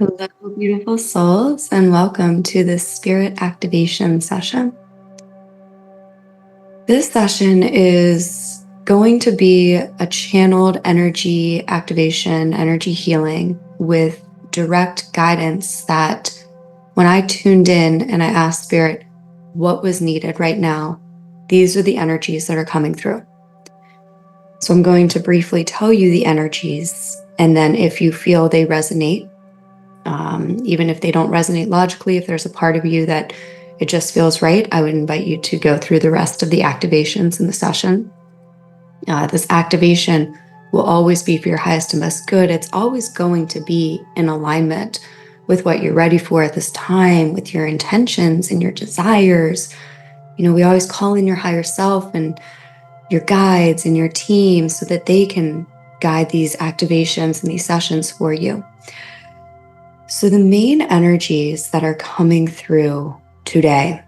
Hello, beautiful souls, and welcome to this spirit activation session. This session is going to be a channeled energy activation, energy healing with direct guidance that when I tuned in and I asked Spirit what was needed right now, these are the energies that are coming through. So I'm going to briefly tell you the energies, and then if you feel they resonate, even if they don't resonate logically, if there's a part of you that it just feels right, I would invite you to go through the rest of the activations in the session. This activation will always be for your highest and best good. It's always going to be in alignment with what you're ready for at this time, with your intentions and your desires. We always call in your higher self and your guides and your team so that they can guide these activations and these sessions for you. So the main energies that are coming through today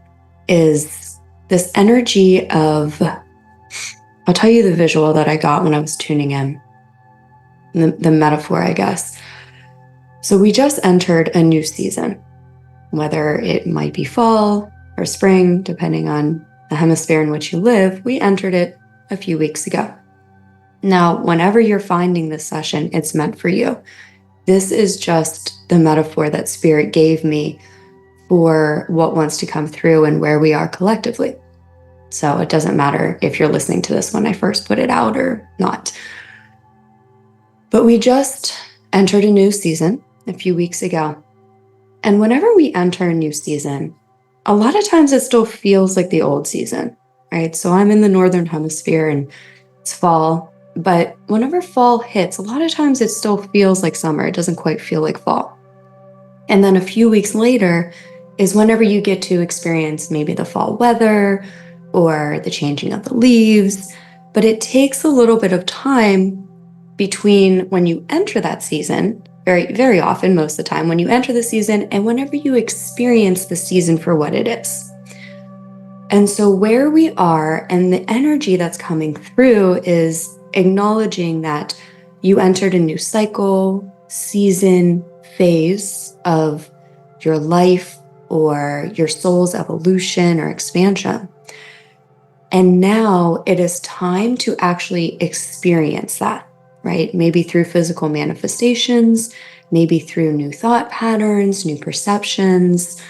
is this energy of, I'll tell you the visual that I got when I was tuning in, the metaphor, I guess. So we just entered a new season, whether it might be fall or spring, depending on the hemisphere in which you live. We entered it a few weeks ago. Now, whenever you're finding this session, it's meant for you. This is just the metaphor that Spirit gave me for what wants to come through and where we are collectively. So it doesn't matter if you're listening to this when I first put it out or not. But we just entered a new season a few weeks ago. And whenever we enter a new season, a lot of times it still feels like the old season, right? So I'm in the Northern Hemisphere and it's fall. But whenever fall hits, a lot of times it still feels like summer. It doesn't quite feel like fall. And then a few weeks later is whenever you get to experience maybe the fall weather or the changing of the leaves. But it takes a little bit of time between when you enter that season, very, very often, most of the time, when you enter the season and whenever you experience the season for what it is. And so where we are and the energy that's coming through is acknowledging that you entered a new cycle, season, phase of your life or your soul's evolution or expansion. And now it is time to actually experience that, right? Maybe through physical manifestations, maybe through new thought patterns, new perceptions.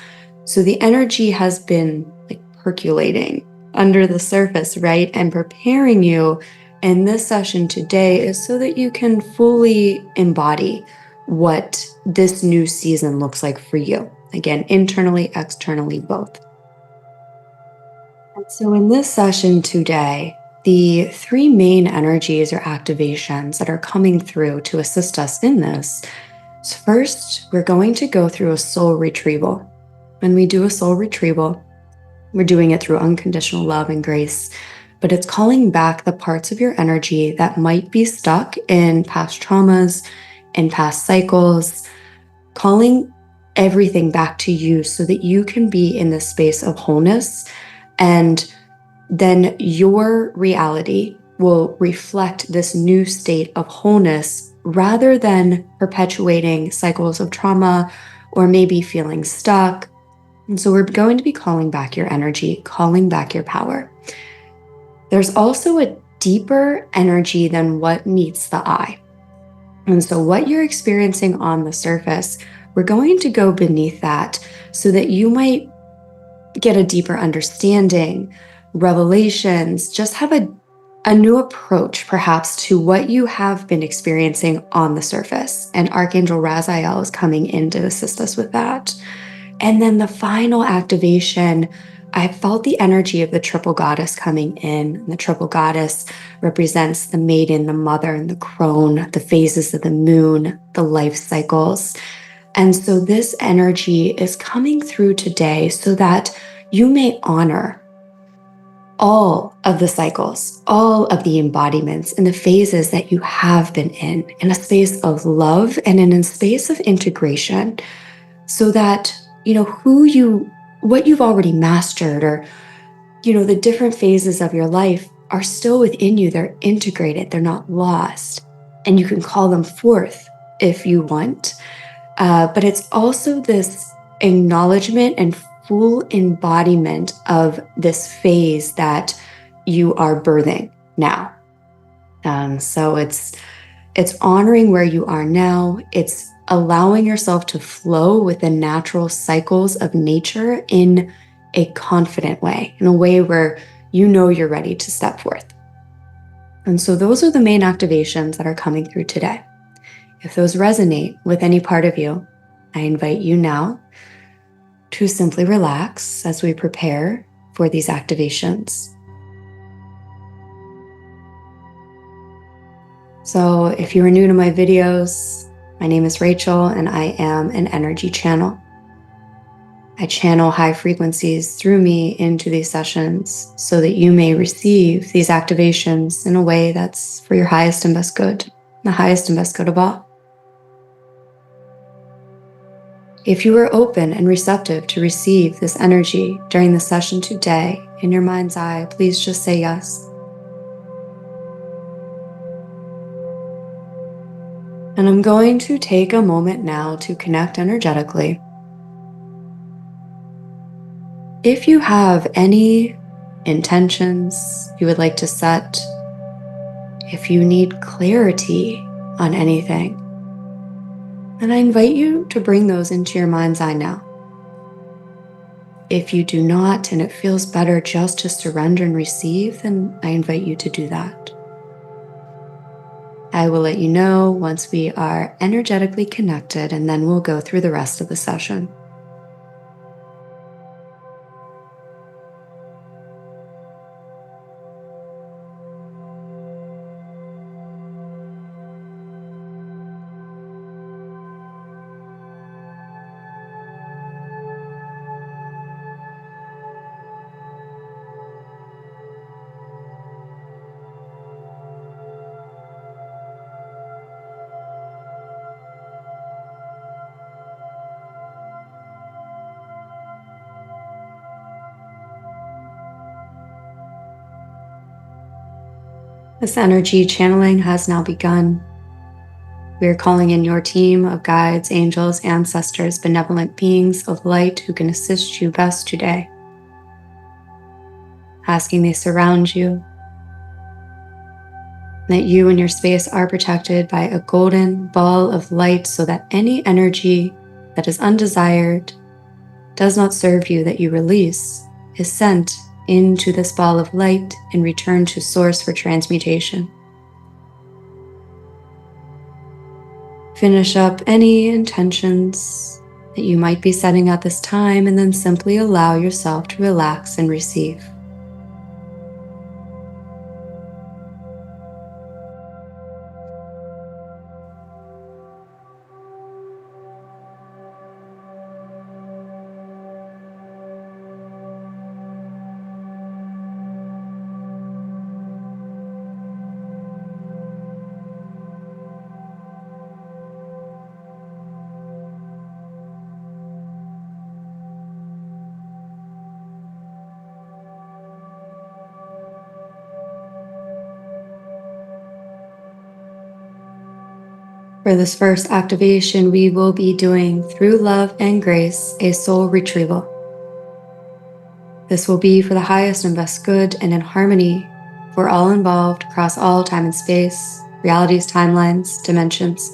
So the energy has been like percolating under the surface, right? And preparing you. And this session today is so that you can fully embody what this new season looks like for you. Again, internally, externally, both. And so in this session today, the three main energies or activations that are coming through to assist us in this is first, we're going to go through a soul retrieval. When we do a soul retrieval, we're doing it through unconditional love and grace. But it's calling back the parts of your energy that might be stuck in past traumas, in past cycles, calling everything back to you so that you can be in this space of wholeness. And then your reality will reflect this new state of wholeness rather than perpetuating cycles of trauma or maybe feeling stuck. And so we're going to be calling back your energy, calling back your power. There's also a deeper energy than what meets the eye. And so what you're experiencing on the surface, we're going to go beneath that so that you might get a deeper understanding, revelations, just have a new approach perhaps to what you have been experiencing on the surface. And Archangel Rachael is coming in to assist us with that. And then the final activation, I felt the energy of the triple goddess coming in. And the triple goddess represents the maiden, the mother, and the crone, the phases of the moon, the life cycles. And so this energy is coming through today so that you may honor all of the cycles, all of the embodiments and the phases that you have been in a space of love and in a space of integration, so that what you've already mastered or the different phases of your life are still within you. They're integrated, they're not lost, and you can call them forth if you want. But it's also this acknowledgement and full embodiment of this phase that you are birthing now. So it's honoring where you are now. It's allowing yourself to flow with the natural cycles of nature in a confident way, in a way where you know you're ready to step forth. And so those are the main activations that are coming through today. If those resonate with any part of you, I invite you now to simply relax as we prepare for these activations. So if you are new to my videos, my name is Rachael and I am an energy channel. I channel high frequencies through me into these sessions so that you may receive these activations in a way that's for your highest and best good, the highest and best good of all. If you are open and receptive to receive this energy during the session today, in your mind's eye, please just say yes. And I'm going to take a moment now to connect energetically. If you have any intentions you would like to set, if you need clarity on anything, then I invite you to bring those into your mind's eye now. If you do not, and it feels better just to surrender and receive, then I invite you to do that. I will let you know once we are energetically connected, and then we'll go through the rest of the session. This energy channeling has now begun. We are calling in your team of guides, angels, ancestors, benevolent beings of light who can assist you best today. Asking they surround you, that you and your space are protected by a golden ball of light so that any energy that is undesired, does not serve you, that you release, is sent into this ball of light and returned to source for transmutation. Finish up any intentions that you might be setting at this time, and then simply allow yourself to relax and receive. For this first activation, we will be doing through love and grace, a soul retrieval. This will be for the highest and best good and in harmony for all involved across all time and space, realities, timelines, dimensions.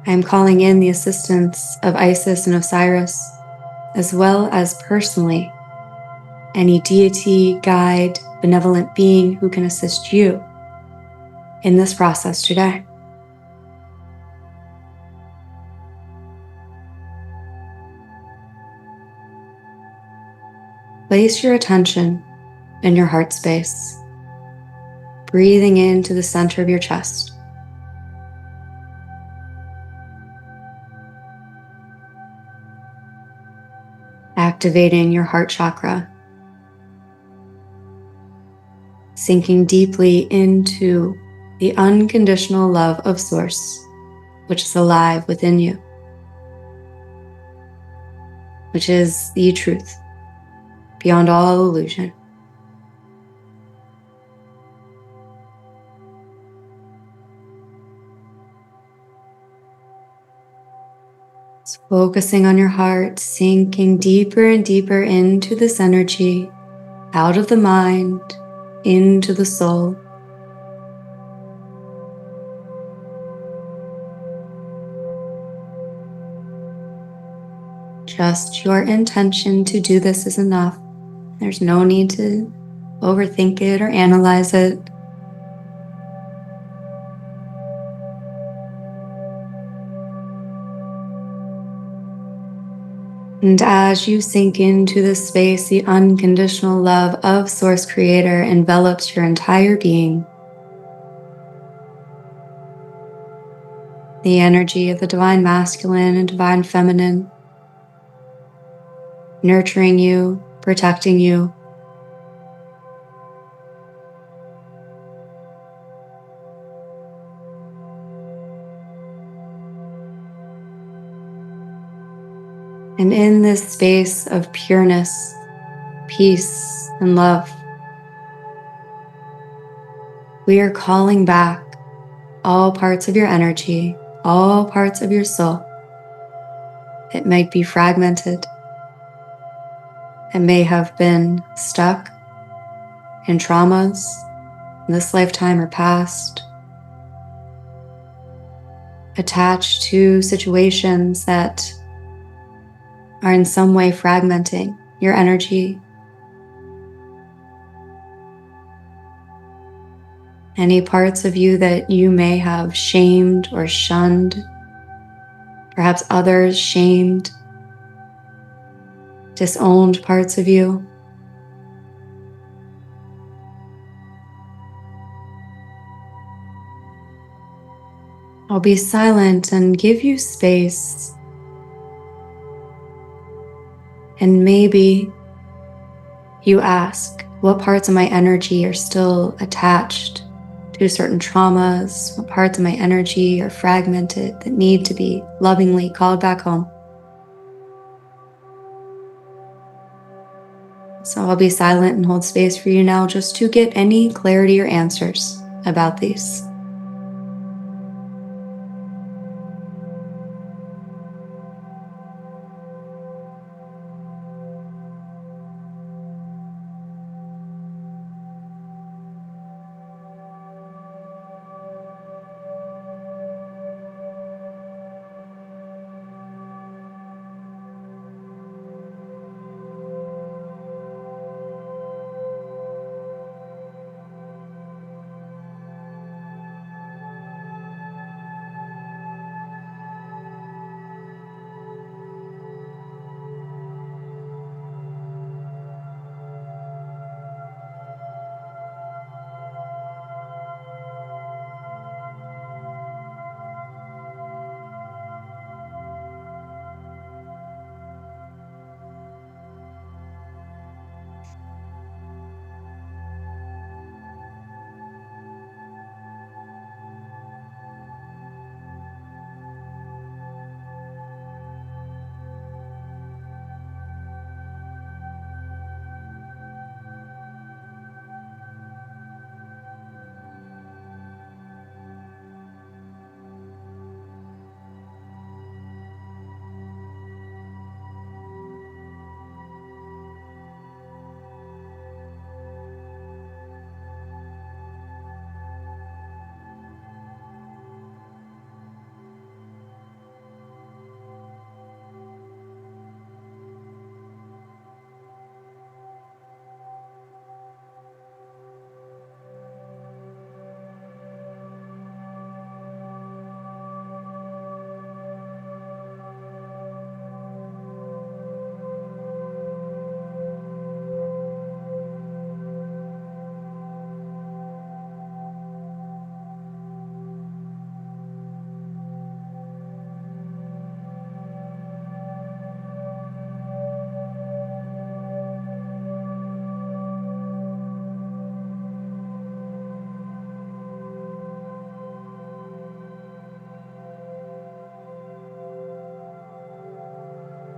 I am calling in the assistance of Isis and Osiris, as well as personally any deity, guide, benevolent being who can assist you in this process today. Place your attention in your heart space, breathing into the center of your chest. Activating your heart chakra, sinking deeply into the unconditional love of Source, which is alive within you, which is the truth beyond all illusion. Focusing on your heart, sinking deeper and deeper into this energy, out of the mind, into the soul. Just your intention to do this is enough. There's no need to overthink it or analyze it. And as you sink into this space, the unconditional love of Source Creator envelops your entire being. The energy of the Divine Masculine and Divine Feminine, nurturing you, protecting you. And in this space of pureness, peace, and love, we are calling back all parts of your energy, all parts of your soul. It might be fragmented. It may have been stuck in traumas in this lifetime or past, attached to situations that are in some way fragmenting your energy. Any parts of you that you may have shamed or shunned, perhaps others shamed, disowned parts of you. I'll be silent and give you space. And maybe you ask, what parts of my energy are still attached to certain traumas? What parts of my energy are fragmented that need to be lovingly called back home? So I'll be silent and hold space for you now just to get any clarity or answers about these.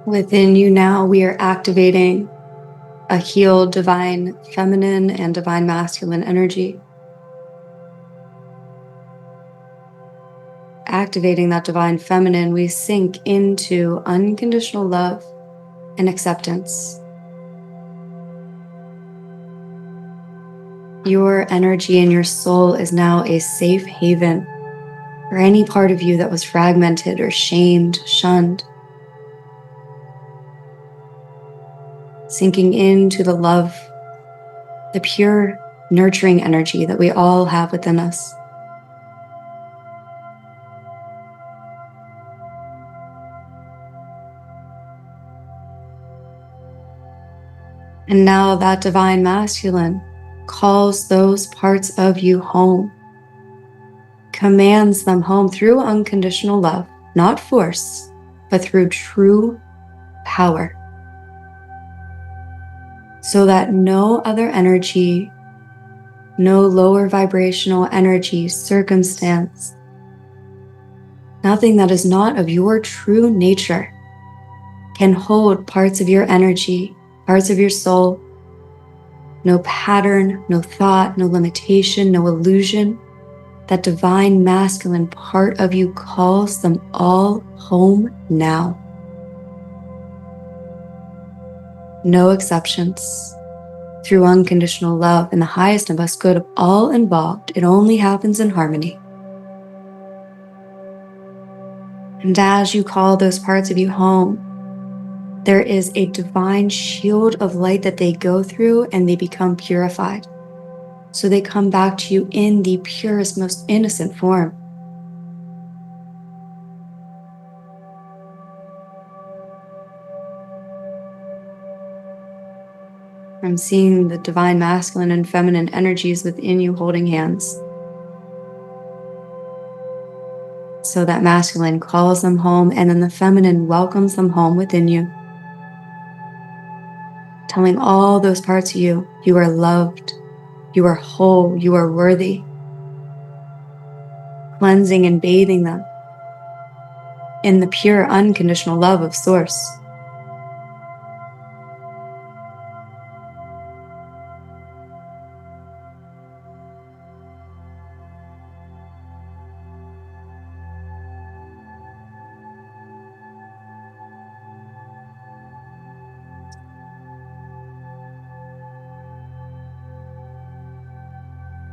Within you now, we are activating a healed divine feminine and divine masculine energy. activating that divine feminine, we sink into unconditional love and acceptance. Your energy and your soul is now a safe haven for any part of you that was fragmented or shamed, shunned. Sinking into the love, the pure, nurturing energy that we all have within us. And now that divine masculine calls those parts of you home, commands them home through unconditional love, not force, but through true power, so that no other energy, no lower vibrational energy, circumstance, nothing that is not of your true nature can hold parts of your energy, parts of your soul. No pattern, no thought, no limitation, no illusion. That divine masculine part of you calls them all home now. No exceptions. Through unconditional love and the highest and best good of all involved, it only happens in harmony. And as you call those parts of you home, there is a divine shield of light that they go through and they become purified. So they come back to you in the purest, most innocent form. I'm seeing the divine masculine and feminine energies within you holding hands. So that masculine calls them home, and then the feminine welcomes them home within you. Telling all those parts of you, you are loved, you are whole, you are worthy. Cleansing and bathing them in the pure, unconditional love of Source.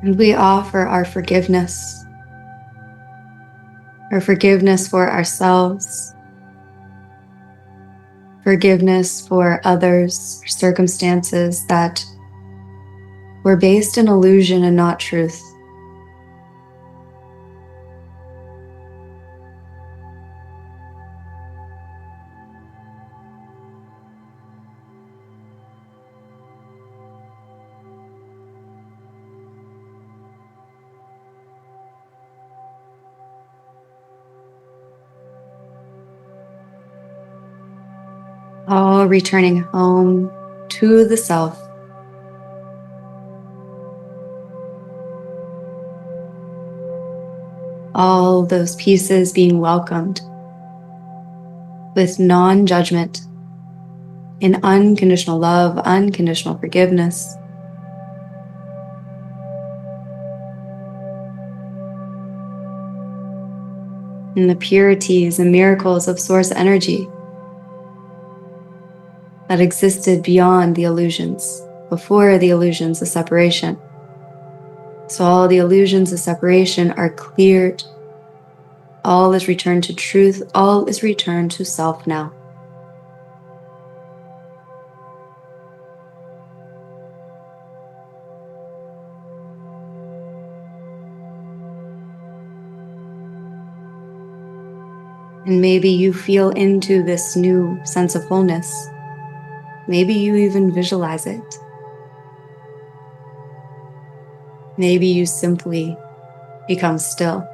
And we offer our forgiveness for ourselves, forgiveness for others, circumstances that were based in illusion and not truth. All returning home to the self. All those pieces being welcomed with non-judgment, in unconditional love, unconditional forgiveness. In the purities and miracles of Source energy that existed beyond the illusions, before the illusions of separation. So all the illusions of separation are cleared. All is returned to truth. All is returned to self now. And maybe you feel into this new sense of wholeness. Maybe you even visualize it. Maybe you simply become still.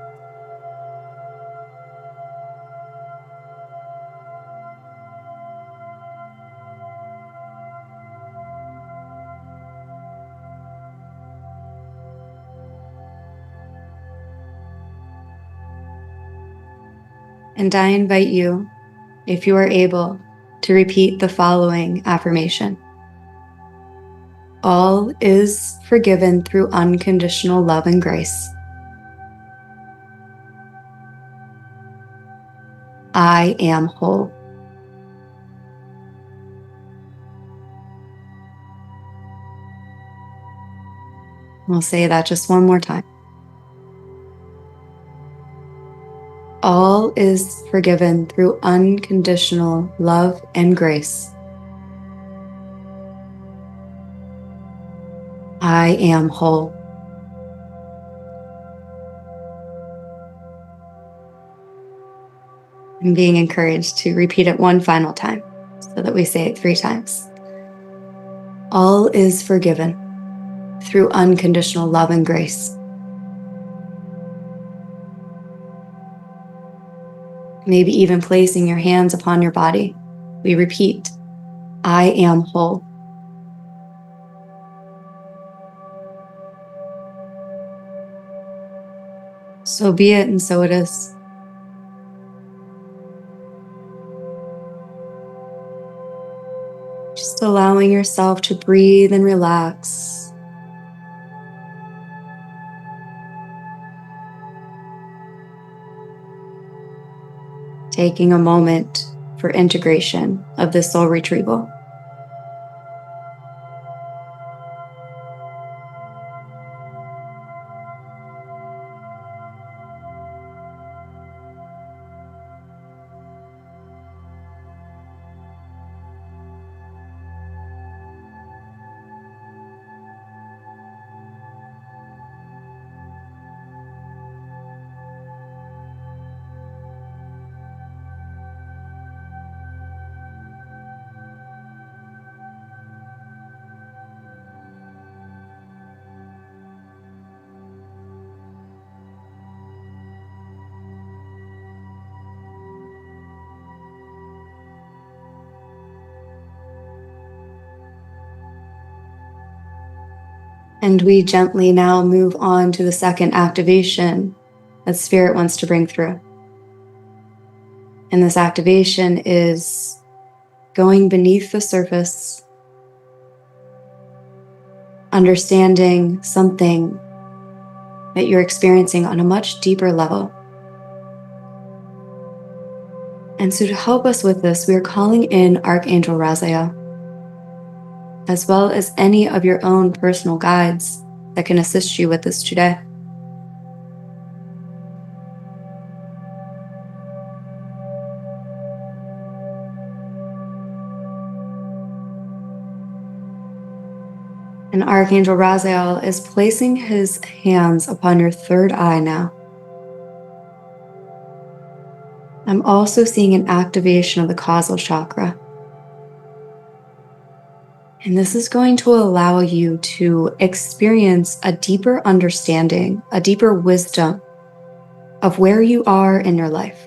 And I invite you, if you are able, to repeat the following affirmation. All is forgiven through unconditional love and grace. I am whole. We'll say that just one more time. All is forgiven through unconditional love and grace. I am whole. I'm being encouraged to repeat it one final time so that we say it 3 times. All is forgiven through unconditional love and grace. Maybe even placing your hands upon your body. We repeat, I am whole. So be it, and so it is. Just allowing yourself to breathe and relax. Taking a moment for integration of this soul retrieval. And we gently now move on to the second activation that Spirit wants to bring through. And this activation is going beneath the surface, understanding something that you're experiencing on a much deeper level. And so to help us with this, we are calling in Archangel Rachael, as well as any of your own personal guides that can assist you with this today. And Archangel Rachael is placing his hands upon your third eye now. I'm also seeing an activation of the causal chakra. And this is going to allow you to experience a deeper understanding, a deeper wisdom of where you are in your life.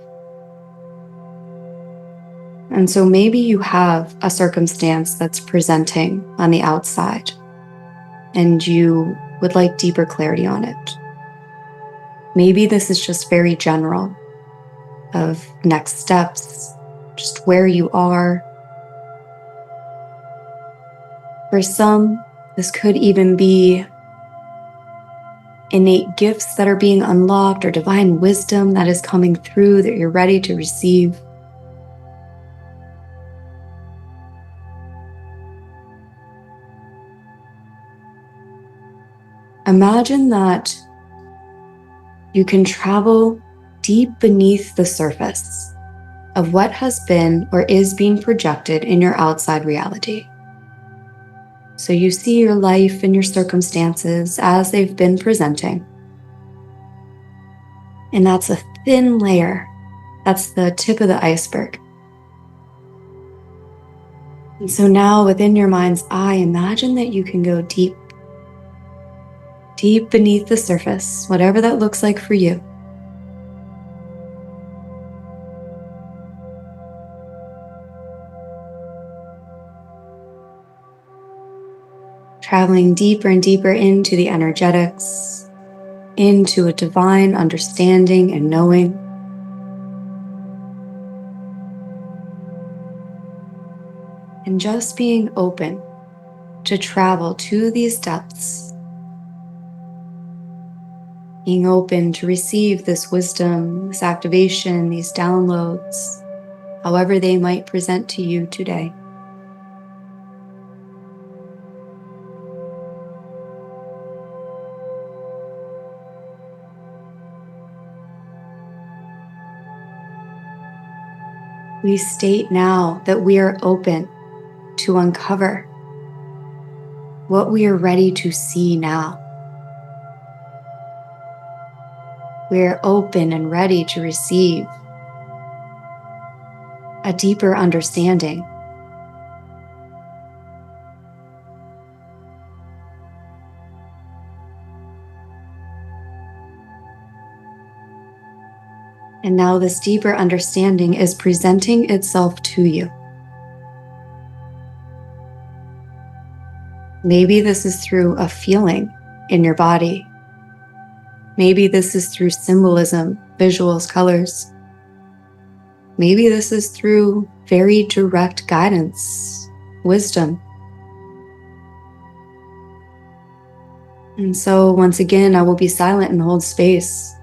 And so maybe you have a circumstance that's presenting on the outside, and you would like deeper clarity on it. Maybe this is just very general of next steps, just where you are. For some, this could even be innate gifts that are being unlocked or divine wisdom that is coming through that you're ready to receive. Imagine that you can travel deep beneath the surface of what has been or is being projected in your outside reality. So you see your life and your circumstances as they've been presenting. And that's a thin layer. That's the tip of the iceberg. And so now within your mind's eye, imagine that you can go deep beneath the surface, whatever that looks like for you. Traveling deeper and deeper into the energetics, into a divine understanding and knowing. And just being open to travel to these depths. being open to receive this wisdom, this activation, these downloads, however they might present to you today. We state now that we are open to uncover what we are ready to see now. We are open and ready to receive a deeper understanding. And now this deeper understanding is presenting itself to you. Maybe this is through a feeling in your body. Maybe this is through symbolism, visuals, colors. Maybe this is through very direct guidance, wisdom. And so once again, I will be silent and hold space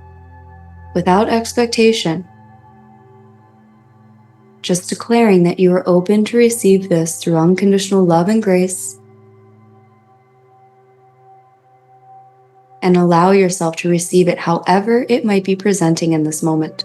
without expectation, just declaring that you are open to receive this through unconditional love and grace, and allow yourself to receive it however it might be presenting in this moment.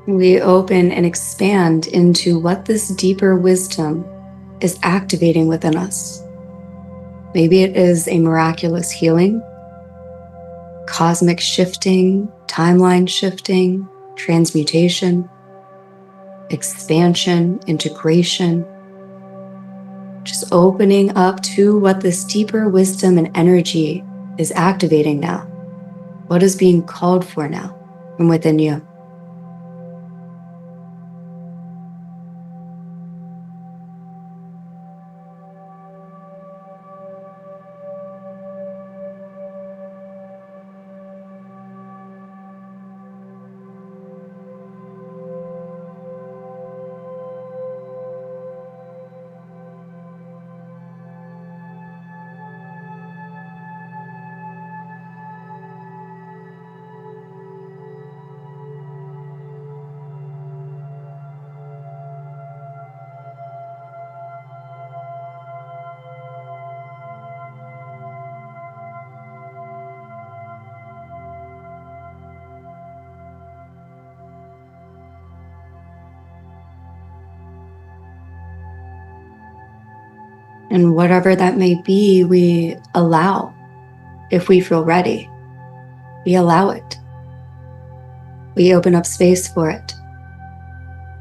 We open and expand into what this deeper wisdom is activating within us. Maybe it is a miraculous healing, cosmic shifting, timeline shifting, transmutation, expansion, integration. Just opening up to what this deeper wisdom and energy is activating now. What is being called for now from within you? And whatever that may be, we allow. If we feel ready, we allow it. we open up space for it.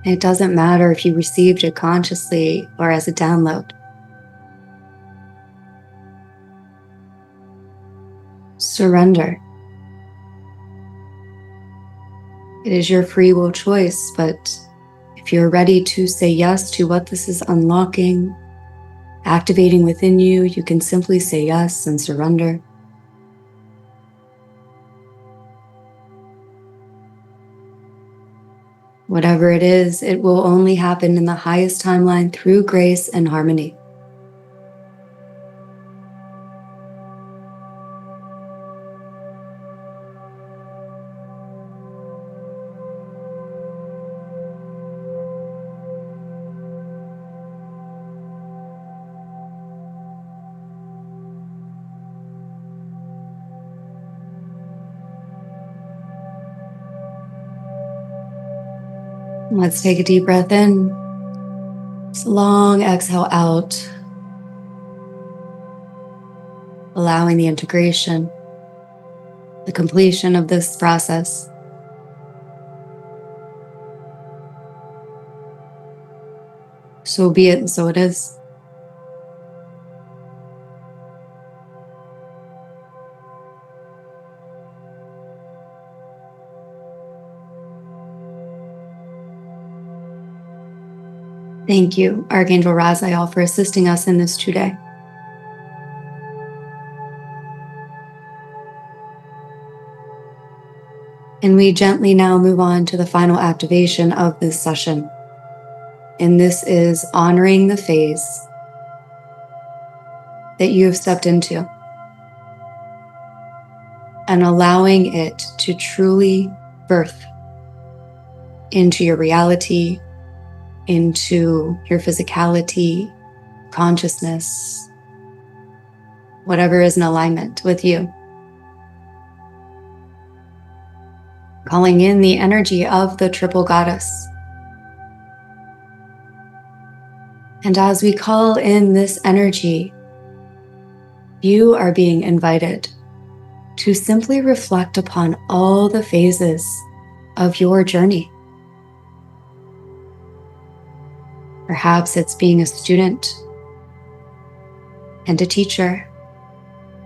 And it doesn't matter if you received it consciously or as a download. Surrender. It is your free will choice, but if you're ready to say yes to what this is unlocking, activating within you, you can simply say yes and surrender. Whatever it is, it will only happen in the highest timeline through grace and harmony. Let's take a deep breath in. Just a long exhale out, allowing the integration, the completion of this process. So be it, and so it is. Thank you, Archangel Rachael, for assisting us in this today. And we gently now move on to the final activation of this session. And this is honoring the phase that you have stepped into and allowing it to truly birth into your reality, into your physicality, consciousness, whatever is in alignment with you. Calling in the energy of the triple goddess. And as we call in this energy, you are being invited to simply reflect upon all the phases of your journey. Perhaps it's being a student and a teacher.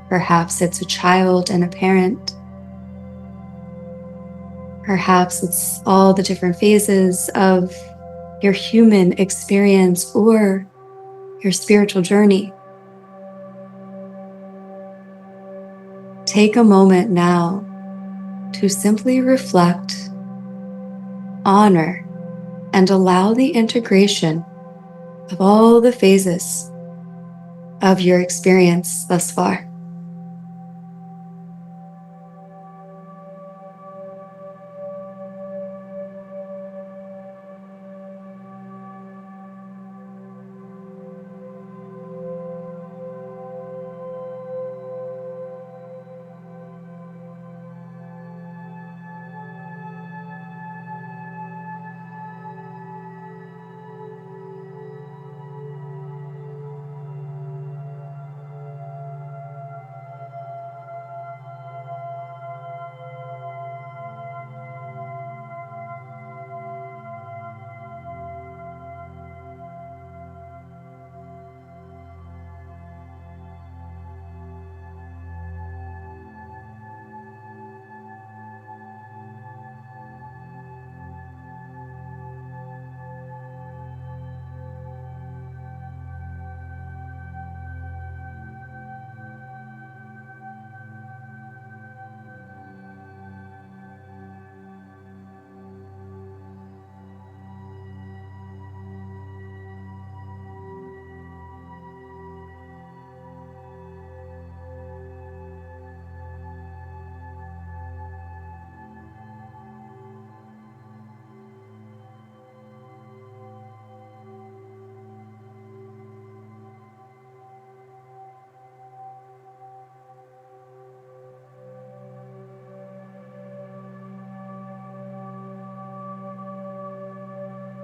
Perhaps it's a child and a parent. Perhaps it's all the different phases of your human experience or your spiritual journey. Take a moment now to simply reflect, honor, and allow the integration of all the phases of your experience thus far.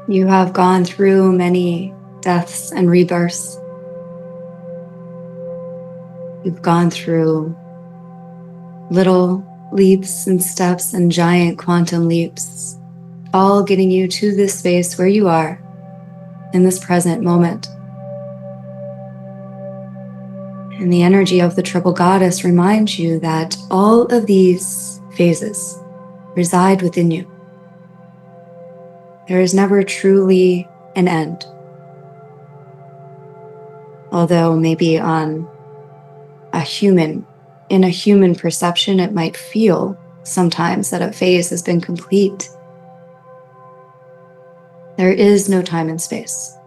You have gone through many deaths and rebirths. You've gone through little leaps and steps and giant quantum leaps, all getting you to this space where you are in this present moment. And the energy of the triple goddess reminds you that all of these phases reside within you. There is never truly an end. Although maybe in a human perception, it might feel sometimes that a phase has been complete. There is no time and space.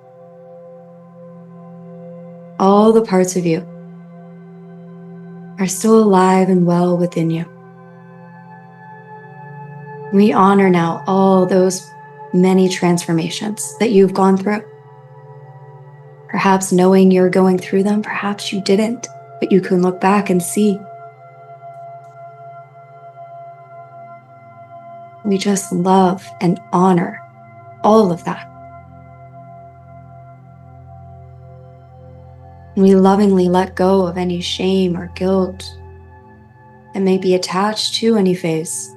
All the parts of you are still alive and well within you. We honor now all those many transformations that you've gone through. Perhaps knowing you're going through them, perhaps you didn't, but you can look back and see. We just love and honor all of that. We lovingly let go of any shame or guilt that may be attached to any phase,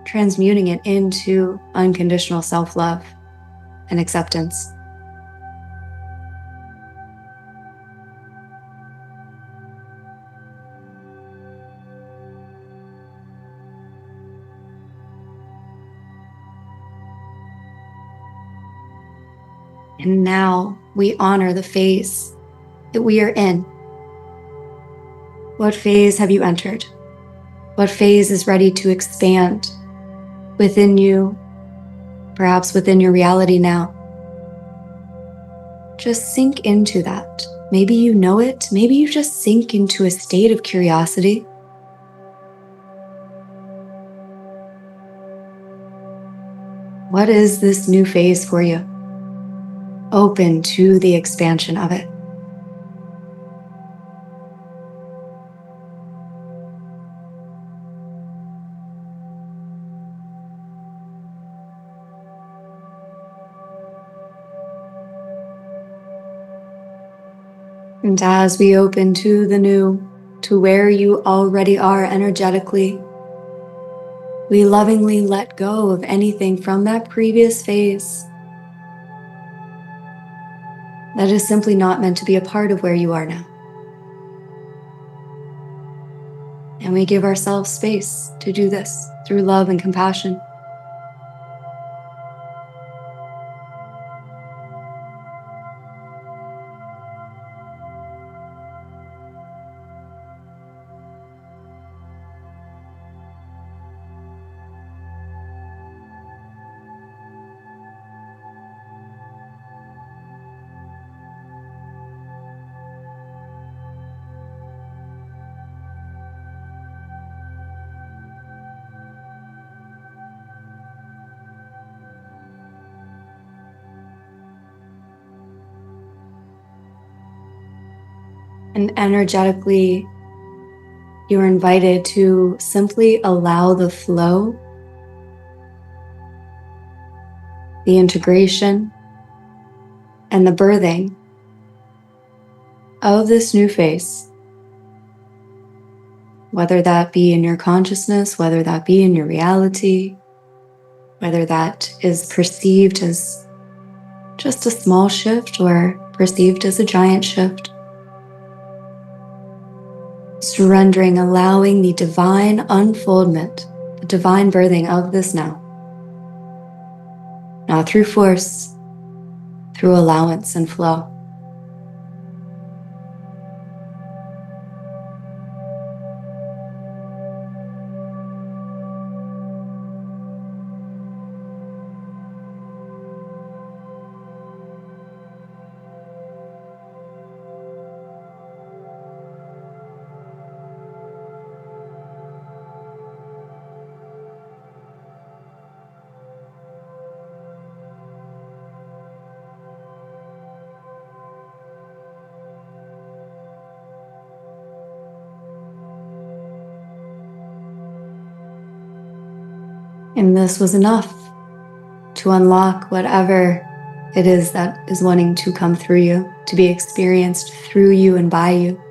transmuting it into unconditional self-love and acceptance. And now we honor the phase that we are in. What phase have you entered? What phase is ready to expand within you, perhaps within your reality now? Just sink into that. Maybe you know it. Maybe you just sink into a state of curiosity. What is this new phase for you? Open to the expansion of it. And as we open to the new, to where you already are energetically, we lovingly let go of anything from that previous phase that is simply not meant to be a part of where you are now. And we give ourselves space to do this through love and compassion. And energetically, you're invited to simply allow the flow, the integration, and the birthing of this new phase, whether that be in your consciousness, whether that be in your reality, whether that is perceived as just a small shift or perceived as a giant shift. Surrendering, allowing the divine unfoldment, the divine birthing of this now. Not through force, through allowance and flow. And this was enough to unlock whatever it is that is wanting to come through you, to be experienced through you and by you.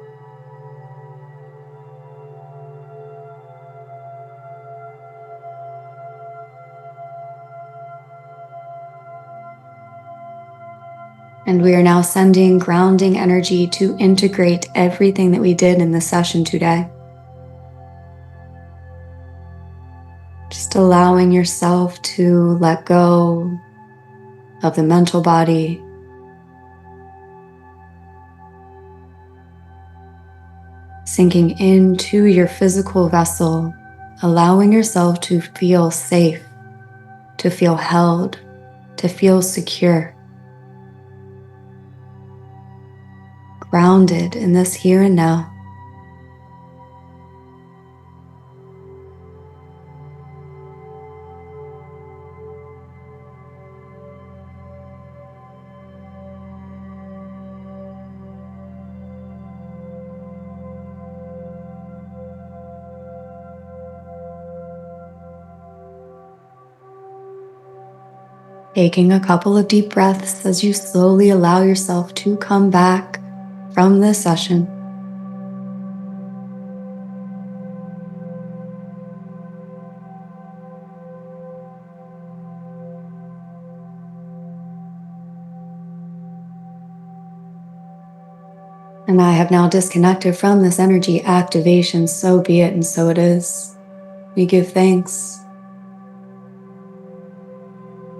And we are now sending grounding energy to integrate everything that we did in this session today. Just allowing yourself to let go of the mental body, sinking into your physical vessel, allowing yourself to feel safe, to feel held, to feel secure, grounded in this here and now. Taking a couple of deep breaths as you slowly allow yourself to come back from this session. And I have now disconnected from this energy activation, so be it and so it is. We give thanks.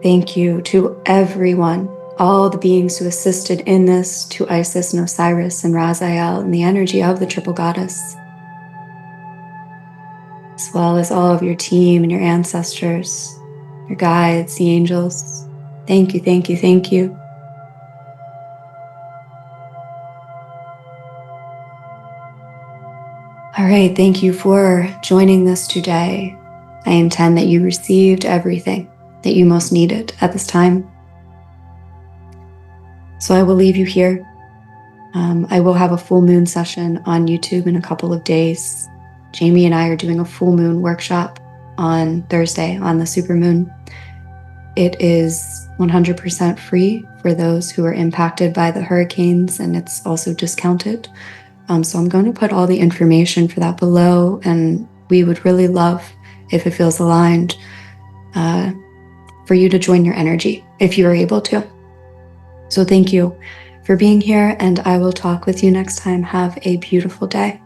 Thank you to everyone, all the beings who assisted in this, to Isis and Osiris and Rachael and the energy of the Triple Goddess, as well as all of your team and your ancestors, your guides, the angels. Thank you, thank you, thank you. All right, thank you for joining this today. I intend that you received everything that you most needed at this time. So I will leave you here. I will have a full moon session on YouTube in a couple of days. Jamie and I are doing a full moon workshop on Thursday on the Supermoon. It is 100% free for those who are impacted by the hurricanes, and it's also discounted. So I'm going to put all the information for that below, and we would really love, if it feels aligned, for you to join your energy if you are able to. So thank you for being here, and I will talk with you next time. Have a beautiful day.